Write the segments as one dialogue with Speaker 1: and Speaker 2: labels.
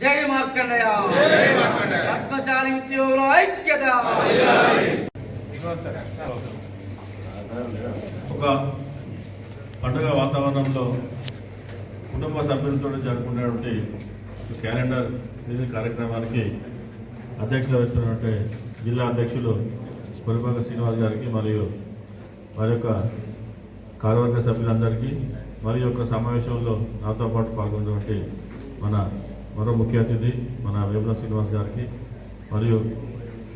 Speaker 1: జై మార్కండయ్య పద్మశాలి ఉద్యోగుల ఐక్యత.
Speaker 2: ఒక పండుగ వాతావరణంలో కుటుంబ సభ్యులతో జరుపుకునేటువంటి క్యాలెండర్ కార్యక్రమానికి అధ్యక్షత వహిస్తున్నటువంటి జిల్లా అధ్యక్షులు కొలిపాక శ్రీనివాస్ గారికి మరియు వారి యొక్క కార్యవర్గ సభ్యులందరికీ మరియు యొక్క సమావేశంలో నాతో పాటు పాల్గొన్నటువంటి మన మరో ముఖ్య అతిథి మన వేముల శ్రీనివాస్ గారికి మరియు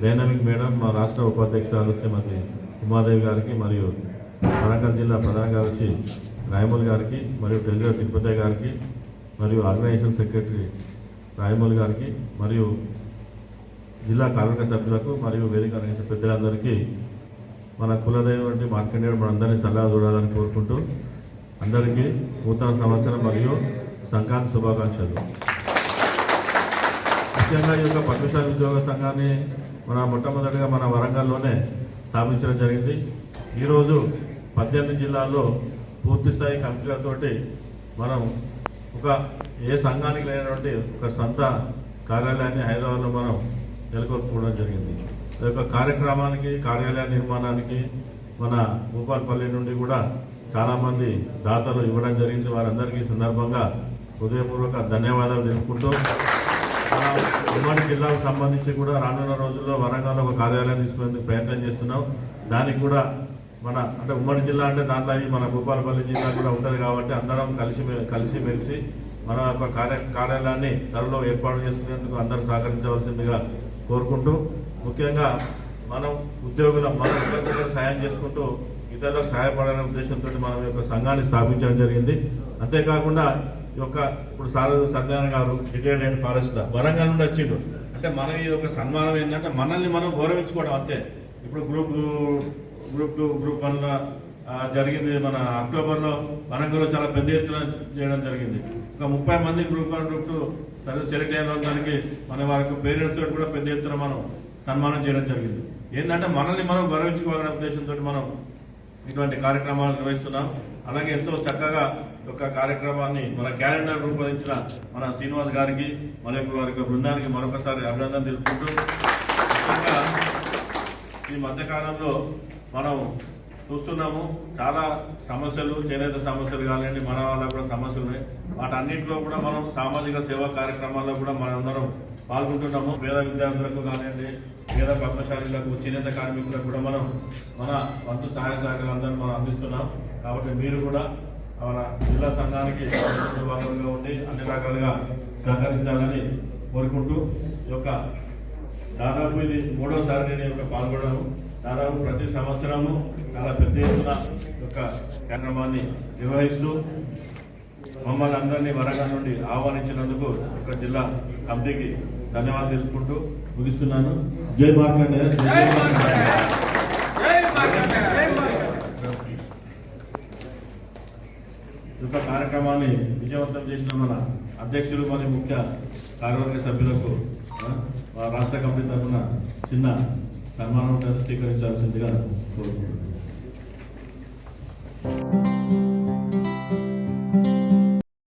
Speaker 2: డైనమిక్ మేడం మా రాష్ట్ర ఉపాధ్యక్షురాలు శ్రీమతి ఉమాదేవి గారికి మరియు వరంగల్ జిల్లా ప్రధాన కార్యదర్శి రాయమూల్ గారికి మరియు ట్రెజరర్ తిరుపతి గారికి మరియు ఆర్గనైజేషన్ సెక్రటరీ రాయమూల్ గారికి మరియు జిల్లా కార్మిక సభ్యులకు మరియు వేదిక నిర్వహించిన పెద్దలందరికీ మన కులదైవం మార్కండేయుడు మనందరినీ సలహా చూడాలని కోరుకుంటూ అందరికీ నూతన సంవత్సరం మరియు సంక్రాంతి శుభాకాంక్షలు. ముఖ్యంగా ఈ యొక్క పద్మశాలి ఉద్యోగ సంఘాన్ని మొట్టమొదటిగా మన వరంగల్లోనే స్థాపించడం జరిగింది. ఈరోజు 18 జిల్లాల్లో పూర్తిస్థాయి కమిటీలతోటి మనం ఏ సంఘానికి లేనటువంటి ఒక సొంత కార్యాలయాన్ని హైదరాబాద్లో మనం నెలకొల్పుకోవడం జరిగింది. ఈ యొక్క కార్యక్రమానికి కార్యాలయ నిర్మాణానికి మన భూపాలపల్లి నుండి కూడా చాలామంది దాతలు ఇవ్వడం జరిగింది. వారందరికీ సందర్భంగా హృదయపూర్వక ధన్యవాదాలు తెలుపుకుంటూ ఉమ్మడి జిల్లాకు సంబంధించి కూడా రానున్న రోజుల్లో వరంగల్లో ఒక కార్యాలయం తీసుకునేందుకు ప్రయత్నం చేస్తున్నాం. దానికి కూడా అంటే ఉమ్మడి జిల్లా అంటే దాంట్లో మన భూపాలపల్లి జిల్లా కూడా ఉంటుంది కాబట్టి అందరం కలిసిమెలిసి మన యొక్క కార్యాలయాన్ని త్వరలో ఏర్పాటు చేసుకునేందుకు అందరూ సహకరించవలసిందిగా కోరుకుంటూ, ముఖ్యంగా మనం ఉద్యోగుల మనం ఒకరికొకరు సాయం చేసుకుంటూ ఇతరులకు సహాయపడాలనే ఉద్దేశంతో మనం యొక్క సంఘాన్ని స్థాపించడం జరిగింది. అంతేకాకుండా ఇప్పుడు సత్యనారాయణ గారు రిటైర్డ్ అండ్ ఫారెస్టర్ వరంగల్ నుండి వచ్చిండు అంటే మన ఈ యొక్క సన్మానం ఏంటంటే మనల్ని మనం గౌరవించుకోవడం అంతే. ఇప్పుడు గ్రూప్ 1 జరిగింది మన అక్టోబర్లో వరంగల్లో చాలా పెద్ద ఎత్తున చేయడం జరిగింది. ఒక 30 మంది గ్రూప్ 1 గ్రూప్ 2 సర్వీస్ సెలెక్ట్ అయిన దానికి మన వారికి పేరెంట్స్ తోటి కూడా పెద్ద ఎత్తున మనం సన్మానం చేయడం జరిగింది. ఏంటంటే మనల్ని మనం గౌరవించుకోవాలనే ఉద్దేశంతో మనం ఇటువంటి కార్యక్రమాలు నిర్వహిస్తున్నాం. అలాగే ఎంతో చక్కగా ఒక కార్యక్రమాన్ని మన క్యాలెండర్ రూపొందించిన మన శ్రీనివాస్ గారికి మరియు వారి బృందానికి మరొకసారి అభినందన తెలుపుకుంటూ, ఈ మధ్యకాలంలో మనం చూస్తున్నాము చాలా సమస్యలు, చేనేత సమస్యలు కానివ్వండి, మన వాళ్ళకు కూడా సమస్యలు ఉన్నాయి. వాటన్నింటిలో కూడా మనం సామాజిక సేవా కార్యక్రమాల్లో కూడా మనందరం పాల్గొంటున్నాము. పేద విద్యార్థులకు కానివ్వండి, పేద పద్మశాలీలకు, చేనేత కార్మికులకు కూడా మన వంతు సహాయ సహకారాలు అందరూ మనం అందిస్తున్నాం. కాబట్టి మీరు కూడా మన జిల్లా సంఘానికి భాగంగా ఉండి అన్ని రకాలుగా సహకరించాలని కోరుకుంటూ, దాదాపు ఇది 3వసారి నేను పాల్గొనడం. దాదాపు ప్రతి సంవత్సరము చాలా పెద్ద ఎత్తున కార్యక్రమాన్ని నిర్వహిస్తూ మమ్మల్ని అందరినీ వరంగల్ నుండి ఆహ్వానించినందుకు జిల్లా కమిటీకి ధన్యవాదాలు తెలుపుకుంటూ ముగిస్తున్నాను. జై మార్కండేయ. కార్యక్రమాన్ని విజయవంతం చేసిన మన అధ్యక్షులు మరియు ముఖ్య కార్యవర్గ సభ్యులకు రాష్ట్ర కమిటీ తరఫున చిన్న సన్మానం స్వీకరించాల్సిందిగా కోరుకుంటున్నాను.